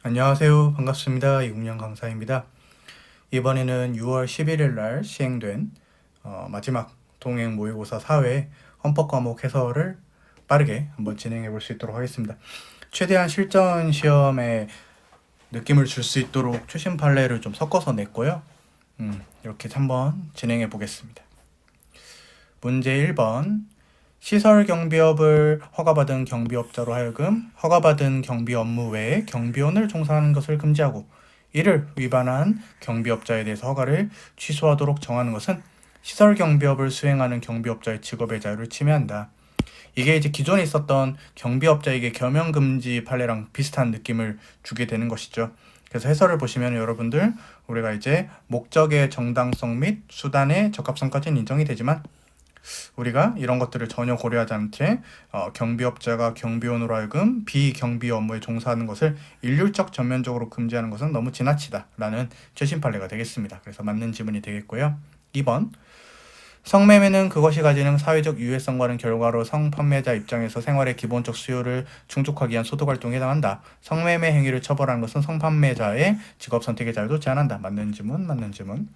안녕하세요. 반갑습니다. 이국영 강사입니다. 이번에는 6월 11일 날 시행된 마지막 동행 모의고사 4회 헌법 과목 해설을 빠르게 한번 진행해 볼 수 있도록 하겠습니다. 최대한 실전 시험에 느낌을 줄 수 있도록 최신 판례를 좀 섞어서 냈고요. 이렇게 한번 진행해 보겠습니다. 문제 1번. 시설 경비업을 허가받은 경비업자로 하여금 허가받은 경비 업무 외에 경비원을 종사하는 것을 금지하고 이를 위반한 경비업자에 대해서 허가를 취소하도록 정하는 것은 시설 경비업을 수행하는 경비업자의 직업의 자유를 침해한다. 이게 이제 기존에 있었던 경비업자에게 겸용 금지 판례랑 비슷한 느낌을 주게 되는 것이죠. 그래서 해설을 보시면 여러분들 우리가 이제 목적의 정당성 및 수단의 적합성까지는 인정이 되지만 우리가 이런 것들을 전혀 고려하지 않은 채 경비업자가 경비원으로 하여금 비경비 업무에 종사하는 것을 일률적 전면적으로 금지하는 것은 너무 지나치다라는 최신 판례가 되겠습니다. 그래서 맞는 지문이 되겠고요. 2번. 성매매는 그것이 가지는 사회적 유해성과는 결과로 성판매자 입장에서 생활의 기본적 수요를 충족하기 위한 소득활동에 해당한다. 성매매 행위를 처벌하는 것은 성판매자의 직업 선택의 자유도 제한한다. 맞는 지문, 맞는 지문.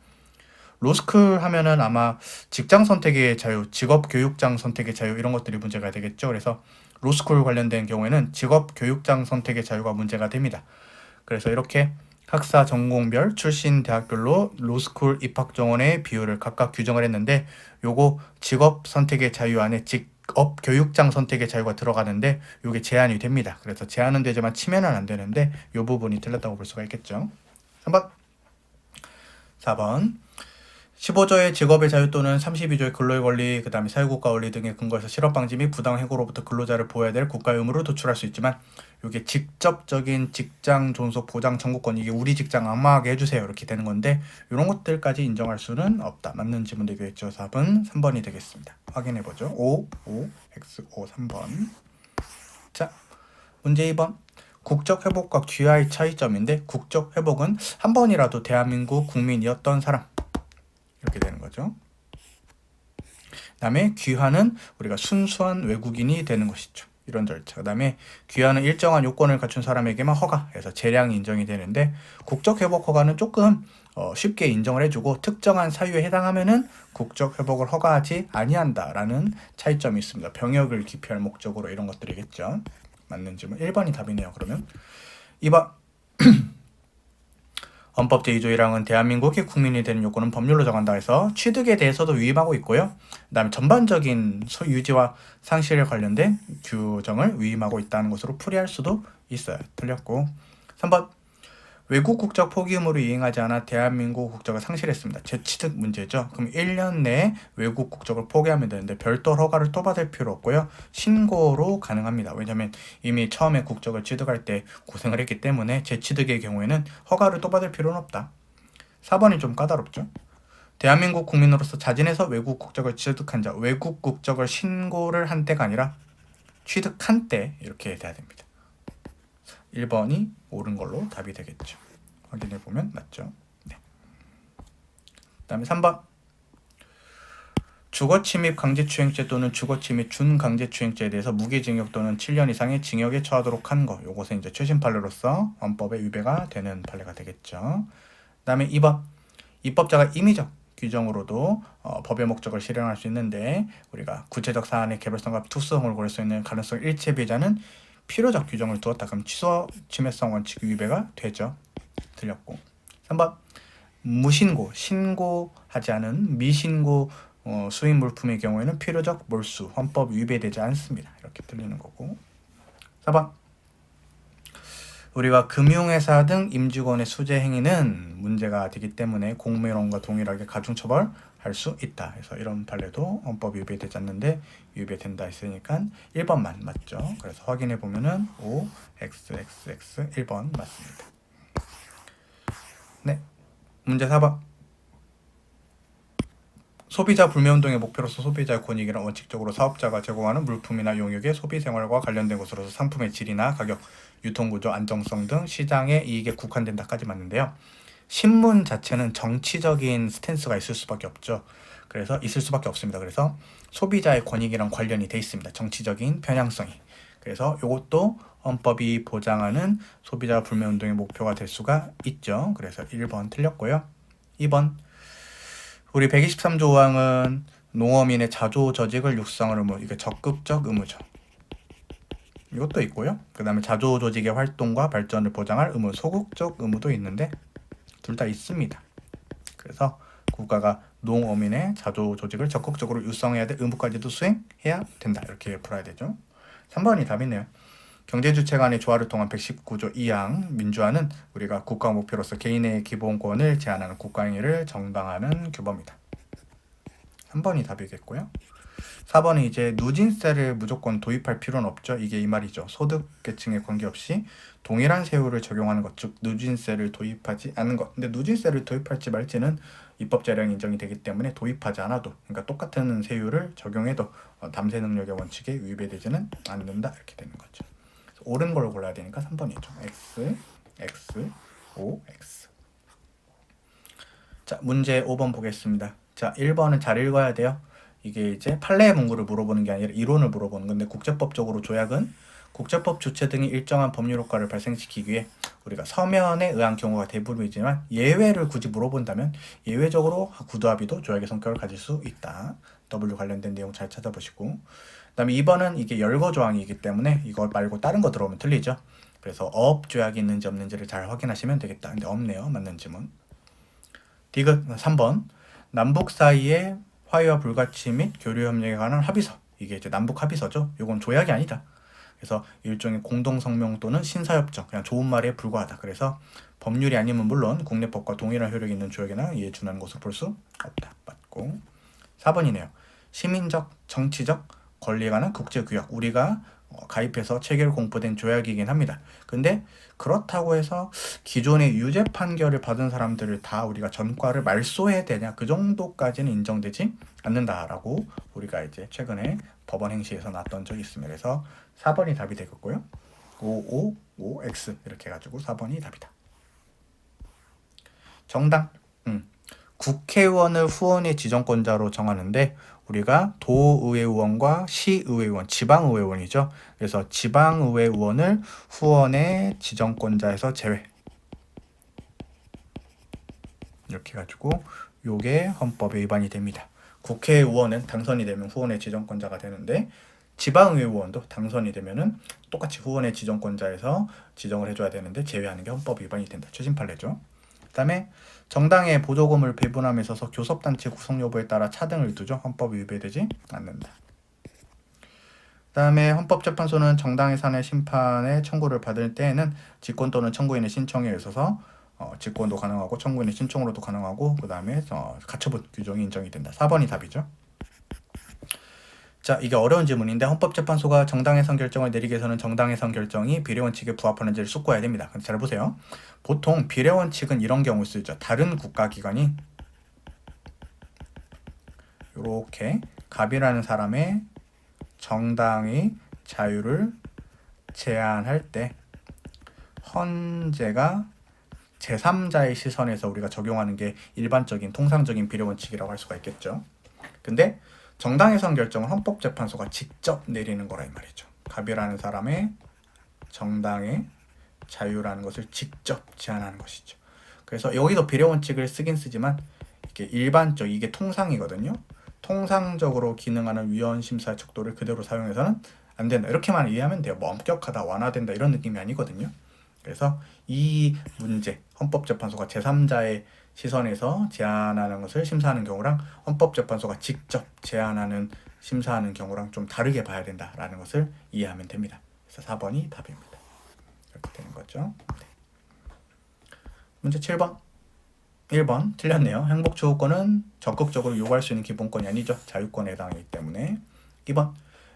로스쿨 하면은 아마 직장 선택의 자유, 직업 교육장 선택의 자유 이런 것들이 문제가 되겠죠. 그래서 로스쿨 관련된 경우에는 직업 교육장 선택의 자유가 문제가 됩니다. 그래서 이렇게 학사 전공별 출신 대학별로 로스쿨 입학 정원의 비율을 각각 규정을 했는데 요거 직업 선택의 자유 안에 직업 교육장 선택의 자유가 들어가는데 요게 제한이 됩니다. 그래서 제한은 되지만 치면은 안 되는데 요 부분이 틀렸다고 볼 수가 있겠죠. 3번, 4번. 15조의 직업의 자유 또는 32조의 근로의 권리, 그 다음에 사회국가 원리 등의 근거에서 실업방지 및 부당해고로부터 근로자를 보호해야 될 국가의 의무를 도출할 수 있지만 이게 직접적인 직장 존속 보장 청구권, 이게 우리 직장 악마하게 해주세요 이렇게 되는 건데 이런 것들까지 인정할 수는 없다. 맞는 지문 되겠죠. 4번, 3번이 되겠습니다. 확인해보죠. 5, X, 5, 3번. 자, 문제 2번. 국적 회복과 귀화의 차이점인데 국적 회복은 한 번이라도 대한민국 국민이었던 사람 이렇게 되는 거죠. 그다음에 귀화는 우리가 순수한 외국인이 되는 것이죠. 이런 절차. 그다음에 귀화는 일정한 요건을 갖춘 사람에게만 허가해서 재량이 인정이 되는데 국적 회복 허가는 조금 쉽게 인정을 해주고 특정한 사유에 해당하면은 국적 회복을 허가하지 아니한다라는 차이점이 있습니다. 병역을 기피할 목적으로 이런 것들이겠죠. 맞는 질문 1번이 답이네요. 그러면 2번. 헌법 제2조 1항은 대한민국의 국민이 되는 요건은 법률로 정한다 해서 취득에 대해서도 위임하고 있고요. 그 다음에 전반적인 소유지와 상실에 관련된 규정을 위임하고 있다는 것으로 풀이할 수도 있어요. 틀렸고 3번. 외국 국적 포기 의무를 이행하지 않아 대한민국 국적을 상실했습니다. 재취득 문제죠. 그럼 1년 내에 외국 국적을 포기하면 되는데 별도 허가를 또 받을 필요 없고요. 신고로 가능합니다. 왜냐하면 이미 처음에 국적을 취득할 때 고생을 했기 때문에 재취득의 경우에는 허가를 또 받을 필요는 없다. 4번이 좀 까다롭죠. 대한민국 국민으로서 자진해서 외국 국적을 취득한 자, 외국 국적을 신고를 한 때가 아니라 취득한 때 이렇게 돼야 됩니다. 1번이 옳은 걸로 답이 되겠죠. 확인해보면 맞죠. 네. 그 다음에 3번. 주거침입 강제추행죄 또는 주거침입 준강제추행죄에 대해서 무기징역 또는 7년 이상의 징역에 처하도록 한 거. 요것은 이제 최신 판례로서 헌법에 위배가 되는 판례가 되겠죠. 그 다음에 2번. 입법자가 임의적 규정으로도 법의 목적을 실현할 수 있는데 우리가 구체적 사안의 개별성과 특수성을 고를 수 있는 가능성 일체 비자는 필요적 규정을 두었다. 그럼 취소 침해성 원칙 위배가 되죠. 틀렸고 3번. 무신고, 신고하지 않은 미신고 수입 물품의 경우에는 필요적 몰수, 헌법 위배되지 않습니다. 이렇게 틀리는 거고 4번. 우리가 금융회사 등 임직원의 수재 행위는 문제가 되기 때문에 공무원과 동일하게 가중처벌할 수 있다. 그래서 이런 판례도 헌법 위배되지 않는데 위배된다 했으니까 1번만 맞죠. 그래서 확인해 보면은 5, XXX 1번 맞습니다. 네, 문제 4번. 소비자 불매운동의 목표로서 소비자의 권익이란 원칙적으로 사업자가 제공하는 물품이나 용역의 소비생활과 관련된 것으로서 상품의 질이나 가격, 유통구조, 안정성 등 시장의 이익에 국한된다까지 맞는데요. 신문 자체는 정치적인 스탠스가 있을 수밖에 없죠. 그래서 있을 수밖에 없습니다. 그래서 소비자의 권익이랑 관련이 돼 있습니다. 정치적인 편향성이. 그래서 이것도 헌법이 보장하는 소비자 불매운동의 목표가 될 수가 있죠. 그래서 1번 틀렸고요. 2번 우리 123조 조항은 농어민의 자조조직을 육성을 의무, 이게 적극적 의무죠. 이것도 있고요. 그 다음에 자조조직의 활동과 발전을 보장할 의무, 소극적 의무도 있는데 둘 다 있습니다. 그래서 국가가 농어민의 자조조직을 적극적으로 육성해야 될 의무까지도 수행해야 된다. 이렇게 풀어야 되죠. 3번이 답이네요. 경제주체 간의 조화를 통한 119조 2항 민주화는 우리가 국가 목표로서 개인의 기본권을 제한하는 국가행위를 정당화하는 규범이다. 3번이 답이겠고요. 4번은 이제 누진세를 무조건 도입할 필요는 없죠. 이게 이 말이죠. 소득계층에 관계없이 동일한 세율을 적용하는 것, 즉 누진세를 도입하지 않는 것. 근데 누진세를 도입할지 말지는 입법 재량이 인정이 되기 때문에 도입하지 않아도, 그러니까 똑같은 세율을 적용해도 담세 능력의 원칙에 위배되지는 않는다. 이렇게 되는 거죠. 옳은 걸 골라야 되니까 3번이죠. X, X, O, X. 자, 문제 5번 보겠습니다. 자, 1번은 잘 읽어야 돼요. 이게 이제 판례의 문구를 물어보는 게 아니라 이론을 물어보는 건데, 국제법적으로 조약은 국제법 주체 등이 일정한 법률 효과를 발생시키기 위해 우리가 서면에 의한 경우가 대부분이지만 예외를 굳이 물어본다면 예외적으로 구두합의도 조약의 성격을 가질 수 있다. W 관련된 내용 잘 찾아보시고, 그 다음에 2번은 이게 열거 조항이기 때문에 이거 말고 다른 거 들어오면 틀리죠. 그래서 어업 조약이 있는지 없는지를 잘 확인하시면 되겠다. 근데 없네요. 맞는 지문. 디귿 3번 남북 사이에 화해와 불가치 및 교류 협력에 관한 합의서. 이게 이제 남북 합의서죠. 이건 조약이 아니다. 그래서 일종의 공동성명 또는 신사협정, 그냥 좋은 말에 불과하다. 그래서 법률이 아니면 물론 국내법과 동일한 효력이 있는 조약이나 이에 준하는 것으로 볼 수 없다. 맞고. 4번이네요. 시민적, 정치적 권리에 관한 국제규약. 우리가 가입해서 체결 공포된 조약이긴 합니다. 근데 그렇다고 해서 기존의 유죄 판결을 받은 사람들을 다 우리가 전과를 말소해야 되냐, 그 정도까지는 인정되지 않는다라고 우리가 이제 최근에 법원 행시에서 나왔던 적이 있습니다. 그래서 4번이 답이 되겠고요. 5X 이렇게 해가지고 4번이 답이다. 정당. 국회의원을 후원의 지정권자로 정하는데 우리가 도의회 의원과 시의회 의원, 지방의회 의원이죠. 그래서 지방의회 의원을 후원의 지정권자에서 제외. 이렇게 해가지고 요게 헌법에 위반이 됩니다. 국회의원은 당선이 되면 후원의 지정권자가 되는데 지방의회 의원도 당선이 되면은 똑같이 후원의 지정권자에서 지정을 해줘야 되는데 제외하는 게 헌법 위반이 된다. 최신 판례죠. 그 다음에 정당의 보조금을 배분함에 있어서 교섭단체 구성 여부에 따라 차등을 두죠. 헌법이 위배되지 않는다. 그 다음에 헌법재판소는 정당 예산의 심판의 청구를 받을 때에는 직권 또는 청구인의 신청에 있어서 직권도 가능하고 청구인의 신청으로도 가능하고, 그 다음에 가처분 규정이 인정이 된다. 4번이 답이죠. 자, 이게 어려운 질문인데 헌법재판소가 정당해산 결정을 내리기 위해서는 정당해산 결정이 비례원칙에 부합하는지를 숙고해야 됩니다. 근데 잘 보세요. 보통 비례원칙은 이런 경우 쓰이죠. 다른 국가기관이 이렇게 갑이라는 사람의 정당의 자유를 제한할 때 헌재가 제3자의 시선에서 우리가 적용하는 게 일반적인 통상적인 비례원칙이라고 할 수가 있겠죠. 근데 정당해산 결정은 헌법재판소가 직접 내리는 거라 이 말이죠. 갑이라는 사람의 정당의 자유라는 것을 직접 제한하는 것이죠. 그래서 여기서 비례원칙을 쓰긴 쓰지만 이게 일반적, 이게 통상이거든요. 통상적으로 기능하는 위헌 심사의 척도를 그대로 사용해서는 안 된다. 이렇게만 이해하면 돼요. 뭐 엄격하다, 완화된다 이런 느낌이 아니거든요. 그래서 이 문제, 헌법재판소가 제3자의 시선에서 제한하는 것을 심사하는 경우랑 헌법재판소가 직접 제한하는 심사하는 경우랑 좀 다르게 봐야 된다라는 것을 이해하면 됩니다. 그래서 4번이 답입니다. 이렇게 되는 거죠. 네. 문제 7번. 1번 틀렸네요. 행복추구권은 적극적으로 요구할 수 있는 기본권이 아니죠. 자유권에 해당하기 때문에. 2번.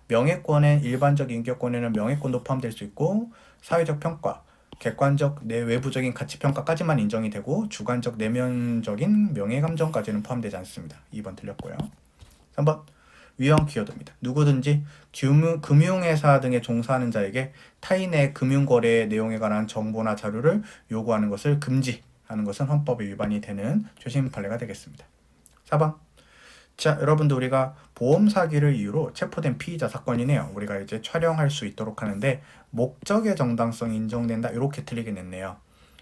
명예권의 일반적 인격권에는 명예권도 포함될 수 있고 사회적 평가, 객관적 내외부적인 가치평가까지만 인정이 되고 주관적 내면적인 명예감정까지는 포함되지 않습니다. 2번 틀렸고요. 3번 위헌 기여도입니다. 누구든지 금융회사 등에 종사하는 자에게 타인의 금융거래 내용에 관한 정보나 자료를 요구하는 것을 금지하는 것은 헌법에 위반이 되는 최신 판례가 되겠습니다. 4번 자, 여러분들 우리가 보험 사기를 이유로 체포된 피의자 사건이네요. 우리가 이제 촬영할 수 있도록 하는데 목적의 정당성이 인정된다. 이렇게 틀리게 냈네요.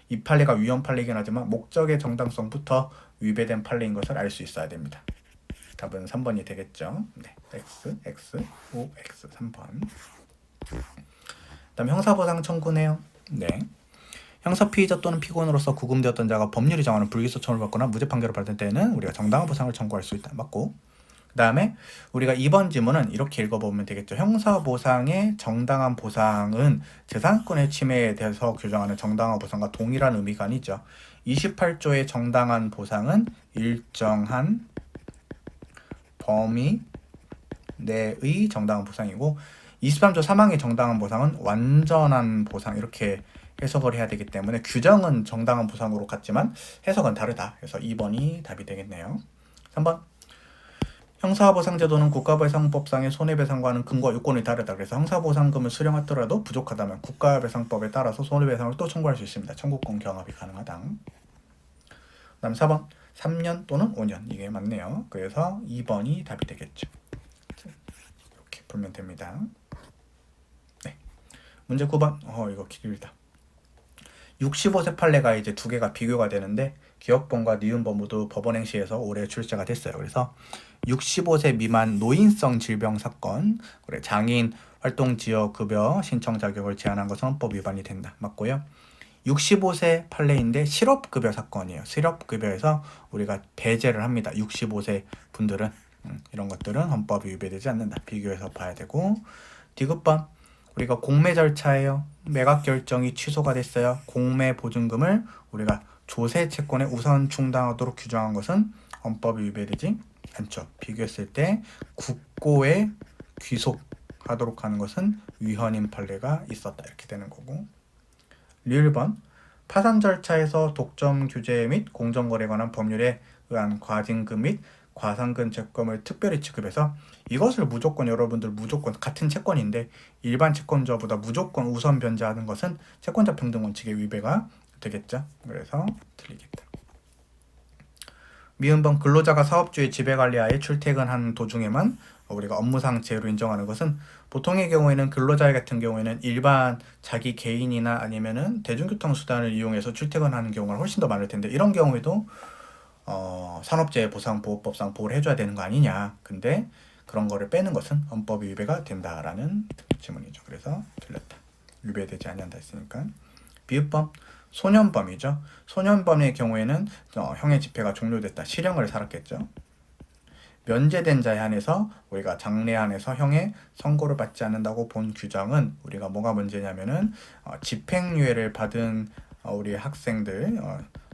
이 판례가 위헌 판례이긴 하지만 목적의 정당성부터 위배된 판례인 것을 알 수 있어야 됩니다. 답은 3번이 되겠죠. 네, X, X, O, X 3번. 그다음 형사보상 청구네요. 네. 형사 피의자 또는 피고인으로서 구금되었던 자가 법률이 정하는 불기소 처분을 받거나 무죄 판결을 받을 때에는 우리가 정당한 보상을 청구할 수 있다. 맞고. 그 다음에 우리가 2번 지문은 이렇게 읽어보면 되겠죠. 형사보상의 정당한 보상은 재산권의 침해에 대해서 규정하는 정당한 보상과 동일한 의미가 아니죠. 28조의 정당한 보상은 일정한 범위 내의 정당한 보상이고 23조 사망의 정당한 보상은 완전한 보상 이렇게 해석을 해야 되기 때문에 규정은 정당한 보상으로 같지만 해석은 다르다. 그래서 2번이 답이 되겠네요. 3번 형사보상제도는 국가배상법상의 손해배상과는 근거와 요건이 다르다. 그래서 형사보상금을 수령하더라도 부족하다면 국가배상법에 따라서 손해배상을 또 청구할 수 있습니다. 청구권 경합이 가능하다. 그 다음 4번 3년 또는 5년 이게 맞네요. 그래서 2번이 답이 되겠죠. 이렇게 풀면 됩니다. 네. 문제 9번 이거 길다. 65세 판례가 이제 두 개가 비교가 되는데 기업범과 니은범 모두 법원 행시에서 올해 출제가 됐어요. 그래서 65세 미만 노인성 질병 사건, 그래 장애인 활동 지역 급여 신청 자격을 제한한 것은 헌법 위반이 된다. 맞고요. 65세 판례인데 실업급여 사건이에요. 실업급여에서 우리가 배제를 합니다. 65세 분들은 이런 것들은 헌법이 위배되지 않는다. 비교해서 봐야 되고 디귿번 우리가 공매 절차예요. 매각 결정이 취소가 됐어요. 공매 보증금을 우리가 조세 채권에 우선 충당하도록 규정한 것은 헌법이 위배되지 않죠. 비교했을 때 국고에 귀속하도록 하는 것은 위헌인 판례가 있었다. 이렇게 되는 거고. 리을번 파산 절차에서 독점 규제 및 공정거래에 관한 법률에 의한 과징금 및 과상근 채권을 특별히 취급해서 이것을 무조건 여러분들 무조건 같은 채권인데 일반 채권자보다 무조건 우선 변제하는 것은 채권자 평등 원칙의 위배가 되겠죠. 그래서 틀리겠다. 미음번 근로자가 사업주의 지배관리하에 출퇴근하는 도중에만 우리가 업무상 재해로 인정하는 것은 보통의 경우에는 근로자 같은 경우에는 일반 자기 개인이나 아니면은 대중교통 수단을 이용해서 출퇴근하는 경우가 훨씬 더 많을 텐데 이런 경우에도 산업재해 보상보호법상 보호를 해줘야 되는 거 아니냐. 근데 그런 거를 빼는 것은 헌법 위배가 된다라는 지문이죠. 그래서 틀렸다. 위배되지 않는다 했으니까. 비읍범 소년범이죠. 소년범의 경우에는 형의 집행가 종료됐다. 실형을 살았겠죠. 면제된 자에 한해서 우리가 장래한에서 형의 선고를 받지 않는다고 본 규정은 우리가 뭐가 문제냐면은 집행유예를 받은 우리 학생들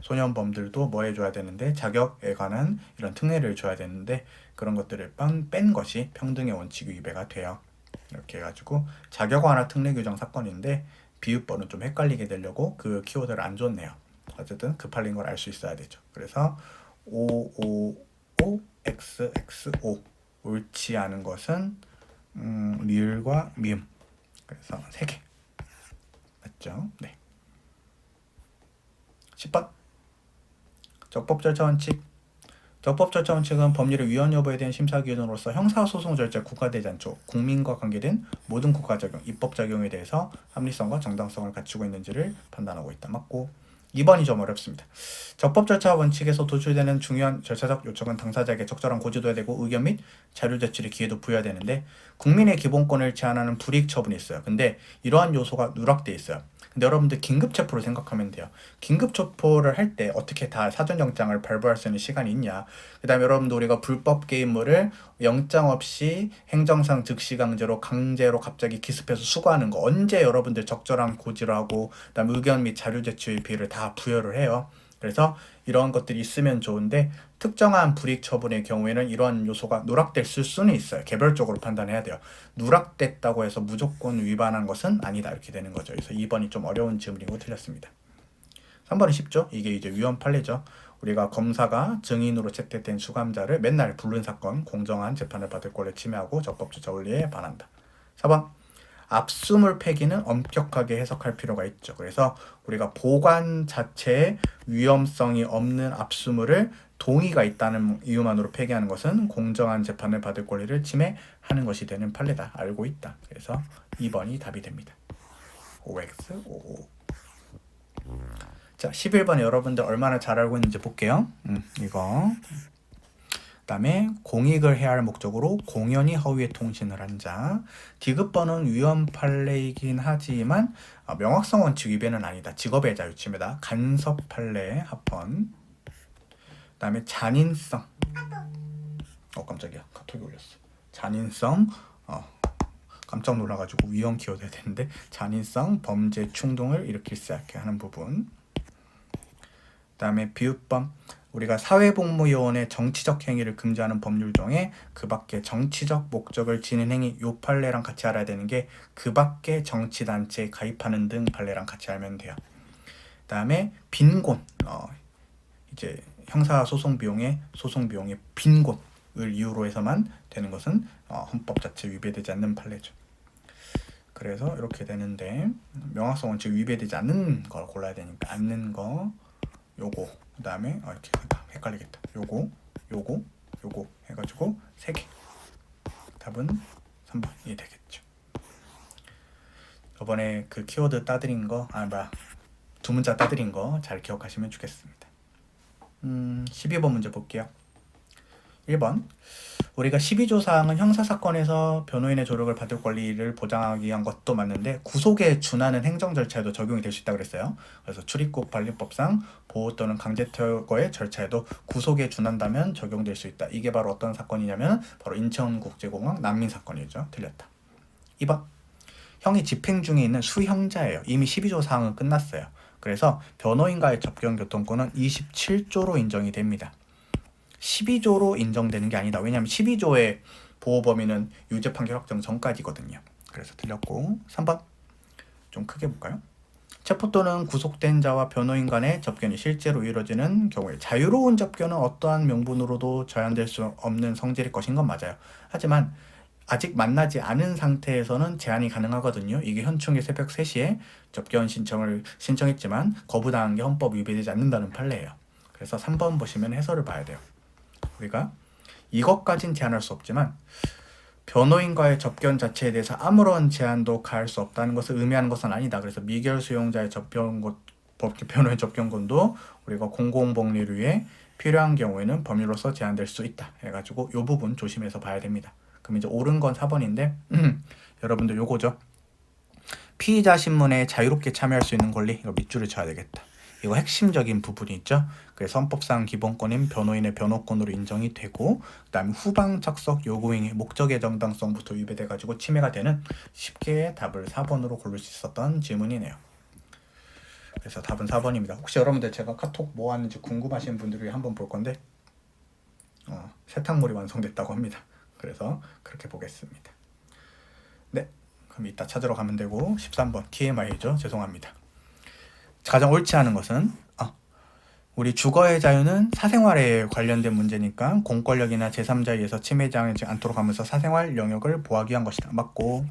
소년범들도 뭐 해줘야 되는데 자격에 관한 이런 특례를 줘야 되는데 그런 것들을 뺀 것이 평등의 원칙 위배가 돼요. 이렇게 해가지고 자격 완화 특례 규정 사건인데 비읍번은 좀 헷갈리게 되려고 그 키워드를 안 줬네요. 어쨌든 급할린 걸 알 수 있어야 되죠. 그래서 555 XXO 옳지 않은 것은 리을과 미음 그래서 3개 맞죠? 네. 10번 적법절차 원칙 적법절차 원칙은 법률의 위헌 여부에 대한 심사 기준으로서 형사소송 절차에 국가되지 않죠. 국민과 관계된 모든 국가적용, 입법작용에 대해서 합리성과 정당성을 갖추고 있는지를 판단하고 있다. 맞고 2번이 좀 어렵습니다. 적법절차 원칙에서 도출되는 중요한 절차적 요청은 당사자에게 적절한 고지도해야 되고 의견 및 자료 제출의 기회도 부여해야 되는데 국민의 기본권을 제한하는 불이익 처분이 있어요. 근데 이러한 요소가 누락돼 있어요. 근데 여러분들 긴급체포를 생각하면 돼요. 긴급체포를 할 때 어떻게 다 사전영장을 발부할 수 있는 시간이 있냐. 그 다음에 여러분들 우리가 불법 게임물을 영장 없이 행정상 즉시강제로 강제로 갑자기 기습해서 수거하는 거 언제 여러분들 적절한 고지를 하고 그 다음 의견 및 자료 제출의 비율을 다 부여를 해요. 그래서 이런 것들이 있으면 좋은데 특정한 불이익 처분의 경우에는 이러한 요소가 누락됐을 수는 있어요. 개별적으로 판단해야 돼요. 누락됐다고 해서 무조건 위반한 것은 아니다 이렇게 되는 거죠. 그래서 2번이 좀 어려운 질문이고 틀렸습니다. 3번은 쉽죠. 이게 이제 위헌 판례죠. 우리가 검사가 증인으로 채택된 수감자를 맨날 부른 사건 공정한 재판을 받을 권리를 침해하고 적법조차 원리에 반한다. 4번 압수물 폐기는 엄격하게 해석할 필요가 있죠. 그래서 우리가 보관 자체에 위험성이 없는 압수물을 동의가 있다는 이유만으로 폐기하는 것은 공정한 재판을 받을 권리를 침해하는 것이 되는 판례다. 알고 있다. 그래서 2번이 답이 됩니다. OX 55. 자, 11번 여러분들 얼마나 잘 알고 있는지 볼게요. 이거. 그다음에 공익을 해야 할 목적으로 공연히 허위의 통신을 한 자. 디귿번은 위헌 판례이긴 하지만 명확성 원칙 위배는 아니다. 직업의 자유 침해다. 간섭 판례 합헌. 그다음에 잔인성. 깜짝이야. 카톡이 올렸어. 잔인성. 깜짝 놀라가지고 위헌 키워야 되는데 잔인성 범죄 충동을 일으킬 수 있게 하는 부분. 그다음에 비읍범. 우리가 사회복무요원의 정치적 행위를 금지하는 법률 중에 그 밖에 정치적 목적을 지닌 행위, 요 판례랑 같이 알아야 되는 게 그 밖에 정치단체에 가입하는 등 판례랑 같이 알면 돼요. 그 다음에 빈곤, 이제 형사소송 비용의 빈곤을 이유로 해서만 되는 것은 헌법 자체 위배되지 않는 판례죠. 그래서 이렇게 되는데 명확성 원칙 위배되지 않는 걸 골라야 되니까 않는 거 요거 그 다음에 이렇게 헷갈리겠다. 요거 해가지고 3개. 답은 3번이 되겠죠. 이번에 그 키워드 따드린 거, 두 문자 따드린 거 잘 기억하시면 좋겠습니다. 12번 문제 볼게요. 1번. 우리가 12조 사항은 형사사건에서 변호인의 조력을 받을 권리를 보장하기 위한 것도 맞는데 구속에 준하는 행정 절차에도 적용이 될 수 있다고 그랬어요. 그래서 출입국 관리법상 보호 또는 강제퇴거의 절차에도 구속에 준한다면 적용될 수 있다. 이게 바로 어떤 사건이냐면 바로 인천국제공항 난민 사건이죠. 틀렸다. 2번. 형이 집행 중에 있는 수형자예요. 이미 12조 사항은 끝났어요. 그래서 변호인과의 접견교통권은 27조로 인정이 됩니다. 12조로 인정되는 게 아니다. 왜냐하면 12조의 보호 범위는 유죄 판결 확정 전까지거든요. 그래서 틀렸고 3번 좀 크게 볼까요? 체포 또는 구속된 자와 변호인 간의 접견이 실제로 이루어지는 경우에 자유로운 접견은 어떠한 명분으로도 제한될 수 없는 성질일 것인 건 맞아요. 하지만 아직 만나지 않은 상태에서는 제한이 가능하거든요. 이게 현충일 새벽 3시에 접견 신청을 신청했지만 거부당한 게 헌법 위배되지 않는다는 판례예요. 그래서 3번 보시면 해설을 봐야 돼요. 우리가 이것까진 제한할 수 없지만 변호인과의 접견 자체에 대해서 아무런 제한도 가할 수 없다는 것을 의미하는 것은 아니다. 그래서 미결 수용자의 변호인 접견권도 우리가 공공복리류에 필요한 경우에는 법률로서 제한될 수 있다. 해가지고 이 부분 조심해서 봐야 됩니다. 그럼 이제 옳은 건 4번인데 여러분들 요거죠. 피의자 신문에 자유롭게 참여할 수 있는 권리, 이거 밑줄을 쳐야 되겠다. 이거 핵심적인 부분이 있죠. 그래서 헌법상 기본권인 변호인의 변호권으로 인정이 되고 그 다음에 후방 착석 요구행위 목적의 정당성부터 위배돼가지고 침해가 되는 쉽게 답을 4번으로 고를 수 있었던 질문이네요. 그래서 답은 4번입니다. 혹시 여러분들 제가 카톡 뭐 하는지 궁금하신 분들이 한번 볼 건데 세탁물이 완성됐다고 합니다. 그래서 그렇게 보겠습니다. 네, 그럼 이따 찾으러 가면 되고 13번 TMI죠. 죄송합니다. 가장 옳지 않은 것은 우리 주거의 자유는 사생활에 관련된 문제니까 공권력이나 제3자에 의해서 침해당하지 않도록 하면서 사생활 영역을 보호하기 위한 것이다. 맞고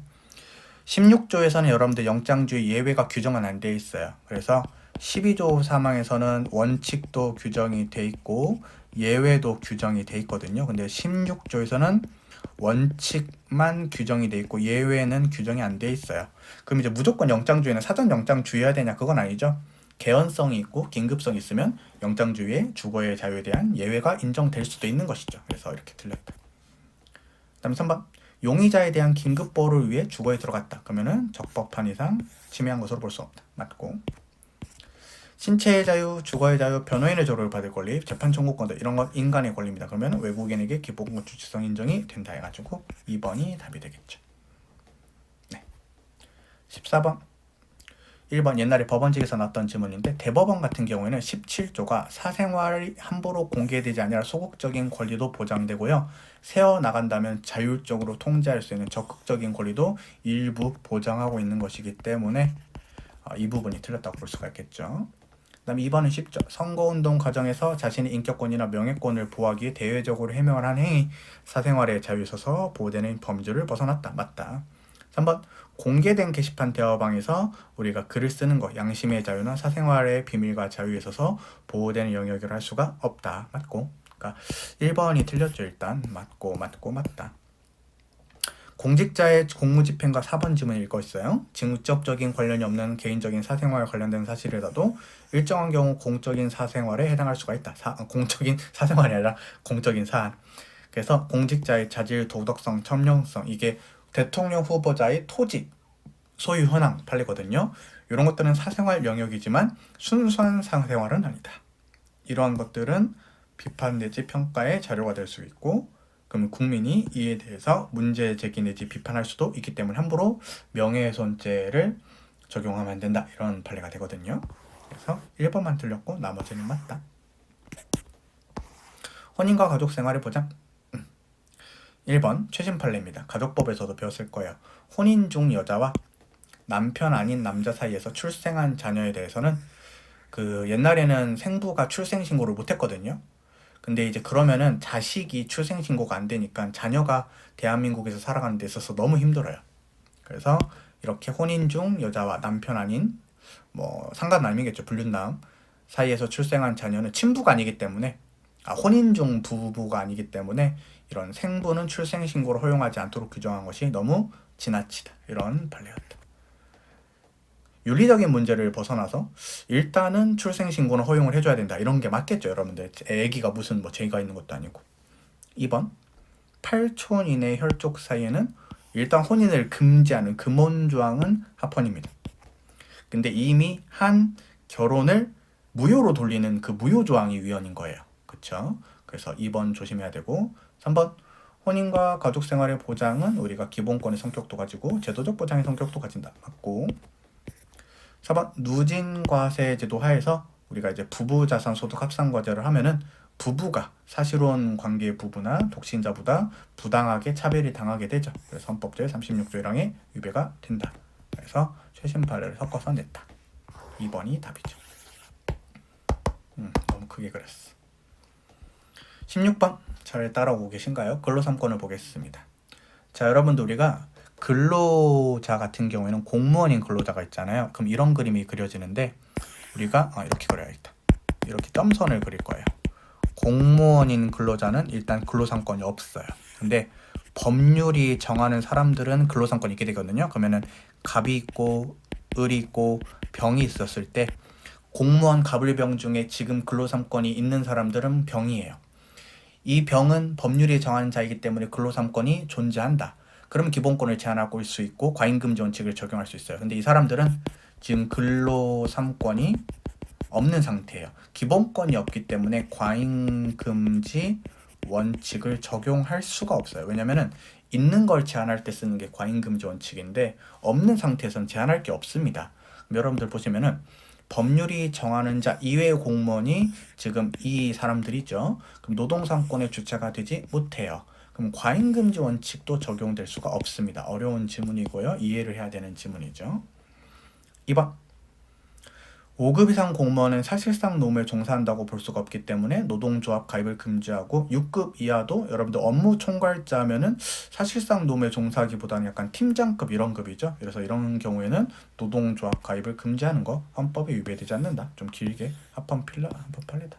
16조에서는 여러분들 영장주의 예외가 규정은 안 돼 있어요. 그래서 12조 사망에서는 원칙도 규정이 돼 있고 예외도 규정이 돼 있거든요. 근데 16조에서는 원칙만 규정이 돼 있고 예외는 규정이 안 돼 있어요. 그럼 이제 무조건 영장주의는 사전 영장주의해야 되냐? 그건 아니죠. 개연성이 있고 긴급성이 있으면 영장주의의 주거의 자유에 대한 예외가 인정될 수도 있는 것이죠. 그래서 이렇게 틀렸다. 다음 3번. 용의자에 대한 긴급보호를 위해 주거에 들어갔다. 그러면은 적법한 이상 침해한 것으로 볼 수 없다. 맞고 신체의 자유, 주거의 자유, 변호인의 조력을 받을 권리, 재판 청구권 이런 건 인간의 권리입니다. 그러면 외국인에게 기본권 주체성 인정이 된다 해가지고 2번이 답이 되겠죠. 네. 14번. 1번 옛날에 법원직에서 나왔던 질문인데 대법원 같은 경우에는 17조가 사생활이 함부로 공개되지 아니할 소극적인 권리도 보장되고요. 세어나간다면 자율적으로 통제할 수 있는 적극적인 권리도 일부 보장하고 있는 것이기 때문에 이 부분이 틀렸다고 볼 수가 있겠죠. 그 다음에 2번은 쉽죠. 선거운동 과정에서 자신의 인격권이나 명예권을 보호하기 위해 대외적으로 해명을 한 행위, 사생활의 자유에 있어서 보호되는 범주를 벗어났다. 맞다. 3번 공개된 게시판 대화방에서 우리가 글을 쓰는 거, 양심의 자유나 사생활의 비밀과 자유에 있어서 보호되는 영역이라 할 수가 없다. 맞고. 그러니까 1번이 틀렸죠. 일단 맞고 맞다. 공직자의 공무집행과 4번 지문 읽고 있어요. 직접적인 관련이 없는 개인적인 사생활 관련된 사실이라도 일정한 경우 공적인 사생활에 해당할 수가 있다. 공적인 사생활이 아니라 공적인 사안. 그래서 공직자의 자질, 도덕성, 청렴성, 이게 대통령 후보자의 토지, 소유 현황 팔리거든요. 이런 것들은 사생활 영역이지만 순수한 사생활은 아니다. 이러한 것들은 비판 내지 평가의 자료가 될 수 있고, 그럼 국민이 이에 대해서 문제 제기 내지 비판할 수도 있기 때문에 함부로 명예훼손죄를 적용하면 안 된다. 이런 판례가 되거든요. 그래서 1번만 틀렸고 나머지는 맞다. 혼인과 가족 생활의 보장. 1번 최신 판례입니다. 가족법에서도 배웠을 거예요. 혼인 중 여자와 남편 아닌 남자 사이에서 출생한 자녀에 대해서는 그 옛날에는 생부가 출생신고를 못했거든요. 근데 이제 그러면은 자식이 출생신고가 안 되니까 자녀가 대한민국에서 살아가는 데 있어서 너무 힘들어요. 그래서 이렇게 혼인 중 여자와 남편 아닌 뭐 상간남이겠죠. 불륜남 사이에서 출생한 자녀는 친부가 아니기 때문에 혼인 중 부부가 아니기 때문에 이런 생부는 출생신고를 허용하지 않도록 규정한 것이 너무 지나치다. 이런 판례였다. 윤리적인 문제를 벗어나서 일단은 출생신고는 허용을 해줘야 된다. 이런 게 맞겠죠, 여러분들. 애기가 무슨 뭐 죄가 있는 것도 아니고. 2번 8촌 이내 혈족 사이에는 일단 혼인을 금지하는 금혼조항은 합헌입니다. 근데 이미 한 결혼을 무효로 돌리는 그 무효조항이 위헌인 거예요. 그쵸? 그래서 2번 조심해야 되고, 3번 혼인과 가족생활의 보장은 우리가 기본권의 성격도 가지고 제도적 보장의 성격도 가진다. 맞고. 4번 누진과세 제도 하에서 우리가 이제 부부자산 소득 합산과제를 하면은 부부가 사실혼 관계의 부부나 독신자보다 부당하게 차별이 당하게 되죠. 그래서 헌법 제36조 1항에 위배가 된다. 그래서 최신 판례를 섞어서 냈다. 2번이 답이죠. 너무 크게 그렸어. 16번 잘 따라오고 계신가요? 근로 3권을 보겠습니다. 자, 여러분들 우리가 근로자 같은 경우에는 공무원인 근로자가 있잖아요. 그럼 이런 그림이 그려지는데 우리가 이렇게 그려야겠다. 이렇게 점선을 그릴 거예요. 공무원인 근로자는 일단 근로상권이 없어요. 근데 법률이 정하는 사람들은 근로상권이 있게 되거든요. 그러면은 갑이 있고 을이 있고 병이 있었을 때 공무원 갑을병 중에 지금 근로상권이 있는 사람들은 병이에요. 이 병은 법률이 정하는 자이기 때문에 근로상권이 존재한다. 그러면 기본권을 제한할 수 있고 과잉금지 원칙을 적용할 수 있어요. 근데 이 사람들은 지금 근로 3권이 없는 상태예요. 기본권이 없기 때문에 과잉금지 원칙을 적용할 수가 없어요. 왜냐면은 있는 걸 제한할 때 쓰는 게 과잉금지 원칙인데 없는 상태에서는 제한할 게 없습니다. 여러분들 보시면은 법률이 정하는 자 이외의 공무원이 지금 이 사람들이죠. 그럼 노동상권의 주체가 되지 못해요. 그럼 과잉금지 원칙도 적용될 수가 없습니다. 어려운 지문이고요. 이해를 해야 되는 지문이죠. 2번 5급 이상 공무원은 사실상 노무에 종사한다고 볼 수가 없기 때문에 노동조합 가입을 금지하고 6급 이하도 여러분들 업무 총괄자면은 사실상 노무에 종사하기보다는 약간 팀장급 이런 급이죠. 그래서 이런 경우에는 노동조합 가입을 금지하는 거 헌법에 위배되지 않는다. 좀 길게 합헌 판례다.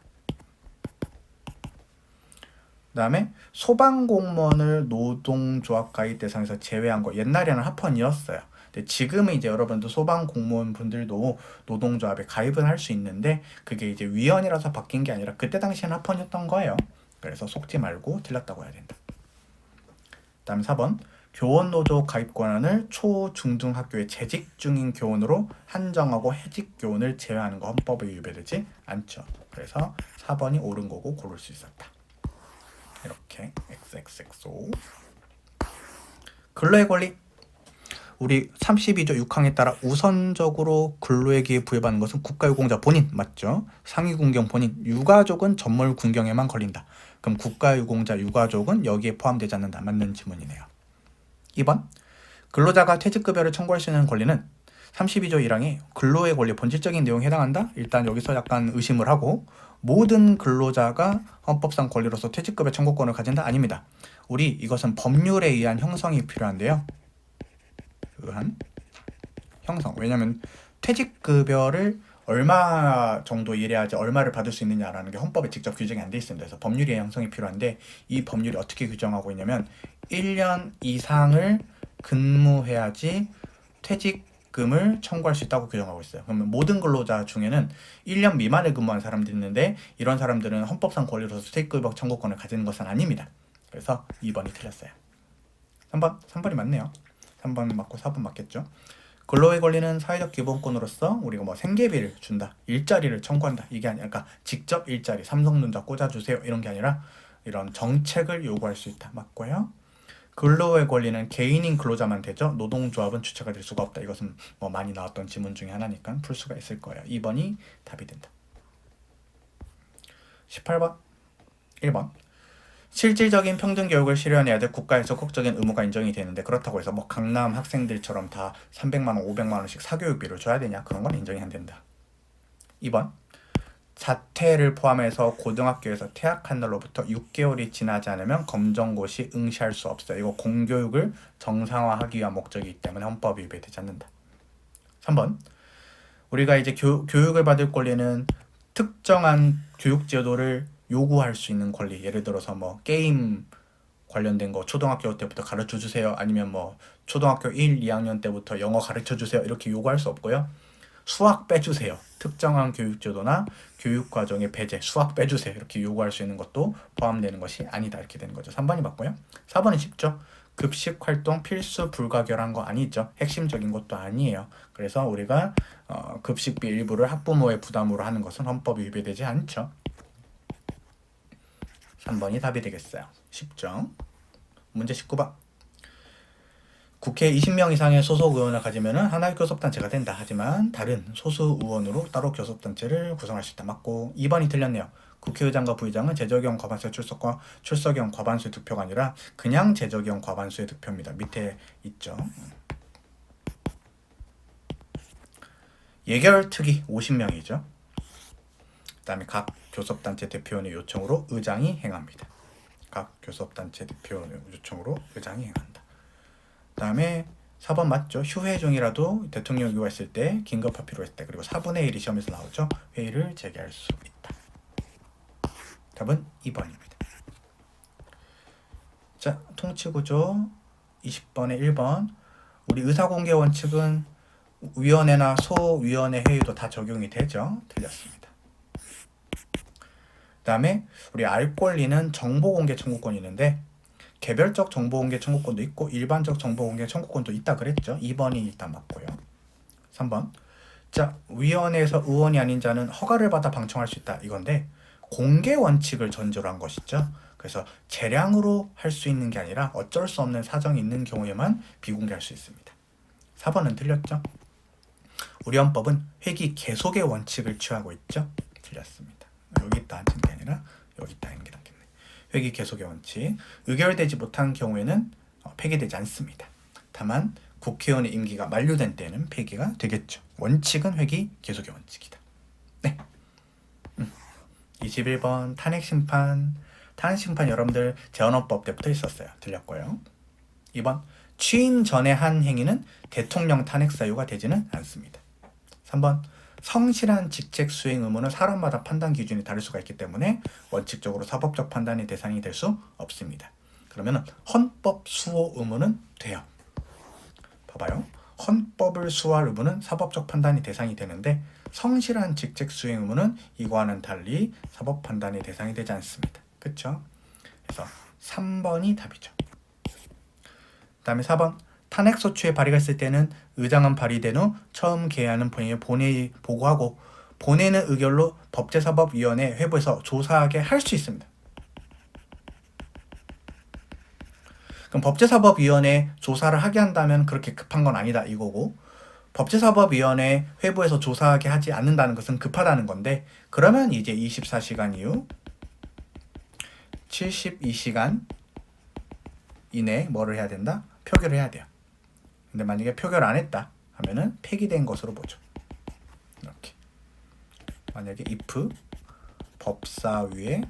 그 다음에 소방공무원을 노동조합 가입 대상에서 제외한 거 옛날에는 합헌이었어요. 근데 지금은 이제 여러분들 소방공무원 분들도 노동조합에 가입은 할 수 있는데 그게 이제 위헌이라서 바뀐 게 아니라 그때 당시에는 합헌이었던 거예요. 그래서 속지 말고 틀렸다고 해야 된다. 그 다음 4번 교원노조 가입 권한을 초, 중, 등 학교의 재직 중인 교원으로 한정하고 해직 교원을 제외하는 거 헌법에 위배되지 않죠. 그래서 4번이 옳은 거고 고를 수 있었다. 이렇게 XXXO. 근로의 권리 우리 32조 6항에 따라 우선적으로 근로의 기회 부여받는 것은 국가유공자 본인 맞죠? 상위군경 본인 유가족은 전몰군경에만 걸린다. 그럼 국가유공자 유가족은 여기에 포함되지 않는다. 맞는 지문이네요. 2번 근로자가 퇴직급여를 청구할 수 있는 권리는 32조 1항에 근로의 권리 본질적인 내용에 해당한다? 일단 여기서 약간 의심을 하고 모든 근로자가 헌법상 권리로서 퇴직급여 청구권을 가진다? 아닙니다. 우리 이것은 법률에 의한 형성이 필요한데요. 의한 형성. 왜냐하면 퇴직급여를 얼마 정도 일해야지 얼마를 받을 수 있느냐라는 게 헌법에 직접 규정이 안 돼 있습니다. 그래서 법률의 형성이 필요한데 이 법률이 어떻게 규정하고 있냐면 1년 이상을 근무해야지 퇴직금을 청구할 수 있다고 규정하고 있어요. 그러면 모든 근로자 중에는 1년 미만을 근무한 사람들이 있는데 이런 사람들은 헌법상 권리로서 퇴직급여 청구권을 가지는 것은 아닙니다. 그래서 2번이 틀렸어요. 3번이 맞네요. 3번 맞고 4번 맞겠죠. 근로의 권리는 사회적 기본권으로서 우리가 뭐 생계비를 준다, 일자리를 청구한다 이게 아니라 그러니까 직접 일자리, 삼성전자 꽂아주세요 이런 게 아니라 이런 정책을 요구할 수 있다. 맞고요. 근로의 권리는 개인인 근로자만 되죠. 노동조합은 주체가 될 수가 없다. 이것은 뭐 많이 나왔던 지문 중에 하나니까 풀 수가 있을 거예요. 2번이 답이 된다. 18번 1번 실질적인 평등 교육을 실현해야 될 국가의 적극적인 의무가 인정이 되는데 그렇다고 해서 뭐 강남 학생들처럼 다 300만 원, 500만 원씩 사교육비를 줘야 되냐? 그런 건 인정이 안 된다. 2번 자퇴를 포함해서 고등학교에서 퇴학한 날로부터 6개월이 지나지 않으면 검정고시 응시할 수 없어요. 이거 공교육을 정상화하기 위한 목적이기 때문에 헌법이 위배되지 않는다. 3번 우리가 이제 교육을 받을 권리는 특정한 교육 제도를 요구할 수 있는 권리, 예를 들어서 뭐 게임 관련된 거 초등학교 때부터 가르쳐 주세요. 아니면 뭐 초등학교 1, 2학년 때부터 영어 가르쳐 주세요. 이렇게 요구할 수 없고요. 수학 빼주세요. 특정한 교육제도나 교육과정의 배제, 수학 빼주세요. 이렇게 요구할 수 있는 것도 포함되는 것이 아니다. 이렇게 되는 거죠. 3번이 맞고요. 4번은 쉽죠. 급식 활동 필수 불가결한 거 아니죠. 핵심적인 것도 아니에요. 그래서 우리가 급식비 일부를 학부모의 부담으로 하는 것은 헌법이 위배되지 않죠. 3번이 답이 되겠어요. 쉽죠. 문제 19번. 국회 20명 이상의 소속 의원을 가지면 하나의 교섭단체가 된다. 하지만 다른 소수 의원으로 따로 교섭단체를 구성할 수 있다. 맞고 2번이 틀렸네요. 국회의장과 부의장은 제적용 과반수의 출석용 과반수의 득표가 아니라 그냥 제적용 과반수의 득표입니다. 밑에 있죠. 예결특위 50명이죠. 그 다음에 각 교섭단체 대표원의 요청으로 의장이 행합니다. 각 교섭단체 대표원의 요청으로 의장이 행한다. 그 다음에 4번 맞죠? 휴회 중이라도 대통령 요구했을 때 긴급화 필요했을 때 그리고 4분의 1이 시험에서 나오죠. 회의를 재개할 수 있다. 답은 2번입니다. 자, 통치구조 20번에 1번 우리 의사공개 원칙은 위원회나 소위원회 회의도 다 적용이 되죠? 틀렸습니다. 그 다음에 우리 알 권리는 정보공개 청구권이 있는데 개별적 정보공개 청구권도 있고 일반적 정보공개 청구권도 있다 그랬죠? 2번이 일단 맞고요. 3번 자, 위원회에서 의원이 아닌 자는 허가를 받아 방청할 수 있다 이건데 공개 원칙을 전제로 한 것이죠. 그래서 재량으로 할 수 있는 게 아니라 어쩔 수 없는 사정이 있는 경우에만 비공개할 수 있습니다. 4번은 틀렸죠? 우리 헌법은 회기 계속의 원칙을 취하고 있죠? 틀렸습니다. 여기 있다 하는 게 아니라 여기 있다 하는 게 낫겠네. 회기 계속의 원칙. 의결되지 못한 경우에는 폐기되지 않습니다. 다만 국회의원의 임기가 만료된 때는 폐기가 되겠죠. 원칙은 회기 계속의 원칙이다. 네. 21번 탄핵심판. 탄핵심판 여러분들 재헌헌법 때부터 있었어요. 틀렸고요. 2번 취임 전에 한 행위는 대통령 탄핵 사유가 되지는 않습니다. 3번 성실한 직책 수행 의무는 사람마다 판단 기준이 다를 수가 있기 때문에 원칙적으로 사법적 판단의 대상이 될 수 없습니다. 그러면 헌법 수호 의무는 돼요. 봐봐요. 헌법을 수호할 의무는 사법적 판단이 대상이 되는데 성실한 직책 수행 의무는 이거와는 달리 사법 판단의 대상이 되지 않습니다. 그렇죠? 그래서 3번이 답이죠. 그 다음에 4번 탄핵소추에 발의가 있을 때는 의장은 발의된 후 처음 개회하는 본회의 보고하고 본회의는 의결로 법제사법위원회 회부해서 조사하게 할 수 있습니다. 그럼 법제사법위원회 조사를 하게 한다면 그렇게 급한 건 아니다 이거고 법제사법위원회 회부해서 조사하게 하지 않는다는 것은 급하다는 건데 그러면 이제 24시간 이후 72시간 이내에 뭐를 해야 된다? 표결을 해야 돼요. 근데 만약에 표결 안 했다 하면은 폐기된 것으로 보죠. 이렇게 만약에 if 법사위에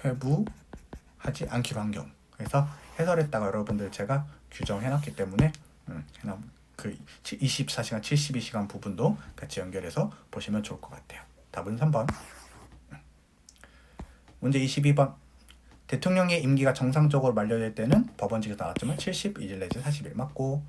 회부하지 않기로 한 경우 그래서 해설했다가 여러분들 제가 규정해놨기 때문에 그냥 그 24시간, 72시간 부분도 같이 연결해서 보시면 좋을 것 같아요. 답은 3번. 문제 22번. 대통령의 임기가 정상적으로 만료될 때는 법원직에서 나왔지만 72일 내지 40일 맞고,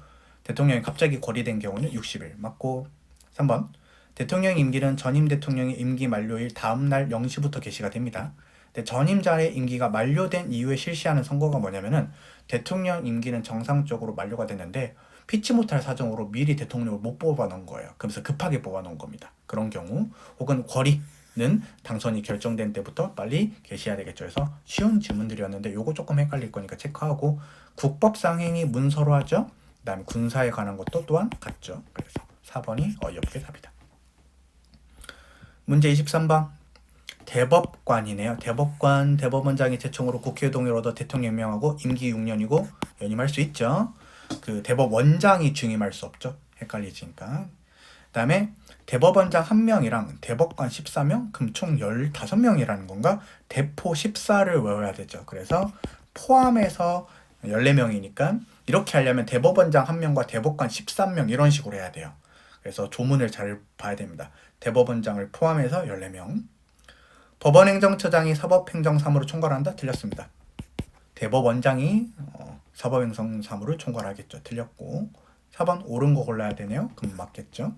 대통령이 갑자기 거리된 경우는 60일 맞고. 3번. 대통령 임기는 전임 대통령의 임기 만료일 다음날 0시부터 개시가 됩니다. 근데 전임자의 임기가 만료된 이후에 실시하는 선거가 뭐냐면은 대통령 임기는 정상적으로 만료가 됐는데 피치 못할 사정으로 미리 대통령을 못 뽑아놓은 거예요. 그래서 급하게 뽑아놓은 겁니다. 그런 경우 혹은 거리는 당선이 결정된 때부터 빨리 개시해야 되겠죠. 그래서 쉬운 질문들이었는데 요거 조금 헷갈릴 거니까 체크하고, 국법상행위 문서로 하죠. 그 다음에 군사에 관한 것도 또한 같죠. 그래서 4번이 어이없게 답이다. 문제 23번. 대법관이네요. 대법관, 대법원장이 제청으로 국회 동의를 얻어 대통령 임명하고 임기 6년이고 연임할 수 있죠. 그 대법원장이 중임할 수 없죠. 헷갈리지니까. 그 다음에 대법원장 1명이랑 대법관 14명, 그럼 총 15명이라는 건가? 대포 14를 외워야 되죠. 그래서 포함해서 14명이니까 이렇게 하려면 대법원장 1명과 대법관 13명 이런 식으로 해야 돼요. 그래서 조문을 잘 봐야 됩니다. 대법원장을 포함해서 14명. 법원행정처장이 사법행정사무를 총괄한다? 틀렸습니다. 대법원장이 사법행정사무를 총괄하겠죠. 틀렸고. 4번 옳은 거 골라야 되네요. 그럼 맞겠죠.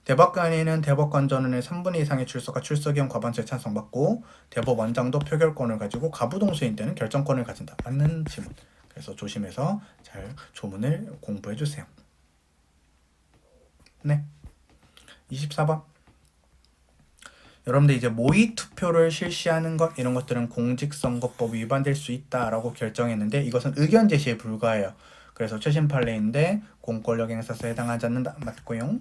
대법관에는 대법관 전원의 3분의 2 이상의 출석과 출석위원 과반수의 찬성받고, 대법원장도 표결권을 가지고 가부동수인 때는 결정권을 가진다. 맞는 지문. 그래서 조심해서 잘 조문을 공부해 주세요. 네. 24번. 여러분들 이제 모의 투표를 실시하는 것, 이런 것들은 공직선거법 위반될 수 있다라고 결정했는데 이것은 의견 제시에 불과해요. 그래서 최신 판례인데 공권력 행사에 해당하지 않는다. 맞고요.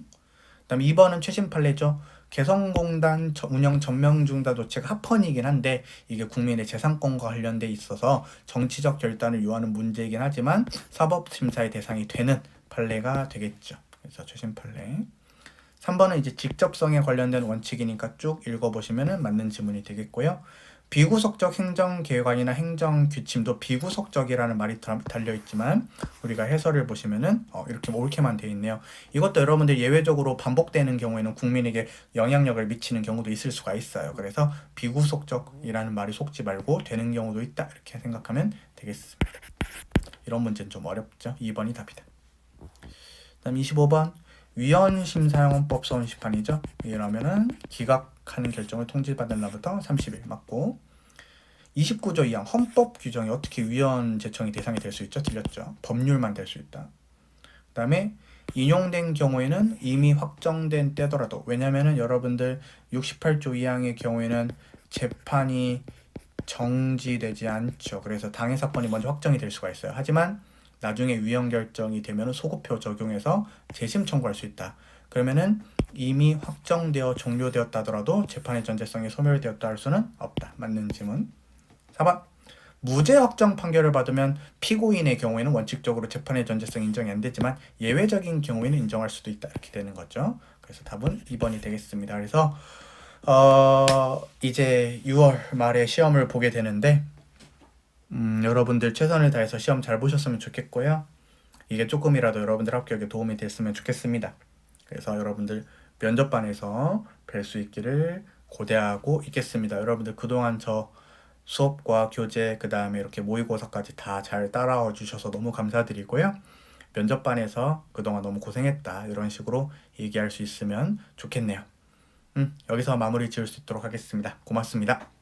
그다음 2번은 최신 판례죠. 개성공단 운영 전면 중단 조치가 합헌이긴 한데 이게 국민의 재산권과 관련돼 있어서 정치적 결단을 요하는 문제이긴 하지만 사법심사의 대상이 되는 판례가 되겠죠. 그래서 최신 판례. 3번은 이제 직접성에 관련된 원칙이니까 쭉 읽어보시면 맞는 지문이 되겠고요. 비구속적 행정계획안이나 행정규칙도 비구속적이라는 말이 달려있지만 우리가 해설을 보시면은 이렇게 옳게만 되어 있네요. 이것도 여러분들 예외적으로 반복되는 경우에는 국민에게 영향력을 미치는 경우도 있을 수가 있어요. 그래서 비구속적이라는 말이 속지 말고 되는 경우도 있다, 이렇게 생각하면 되겠습니다. 이런 문제는 좀 어렵죠. 2번이 답이다. 다음 25번. 위헌심사형헌법 서원시판이죠. 이러면은 기각하는 결정을 통지받은 날부터 30일 맞고. 29조 2항 헌법 규정이 어떻게 위헌 제청이 대상이 될 수 있죠? 틀렸죠. 법률만 될 수 있다. 그 다음에 인용된 경우에는 이미 확정된 때더라도, 왜냐면은 여러분들 68조 2항의 경우에는 재판이 정지되지 않죠. 그래서 당해 사건이 먼저 확정이 될 수가 있어요. 하지만 나중에 위헌 결정이 되면 소급표 적용해서 재심 청구할 수 있다. 그러면은 이미 확정되어 종료되었다 하더라도 재판의 전제성이 소멸되었다 할 수는 없다. 맞는 지문. 4번. 무죄 확정 판결을 받으면 피고인의 경우에는 원칙적으로 재판의 전제성이 인정이 안 되지만 예외적인 경우에는 인정할 수도 있다. 이렇게 되는 거죠. 그래서 답은 2번이 되겠습니다. 그래서 이제 6월 말에 시험을 보게 되는데 여러분들 최선을 다해서 시험 잘 보셨으면 좋겠고요. 이게 조금이라도 여러분들 합격에 도움이 됐으면 좋겠습니다. 그래서 여러분들 면접반에서 뵐 수 있기를 고대하고 있겠습니다. 여러분들 그동안 저 수업과 교재, 그 다음에 이렇게 모의고사까지 다 잘 따라와 주셔서 너무 감사드리고요. 면접반에서 그동안 너무 고생했다, 이런 식으로 얘기할 수 있으면 좋겠네요. 여기서 마무리 지을 수 있도록 하겠습니다. 고맙습니다.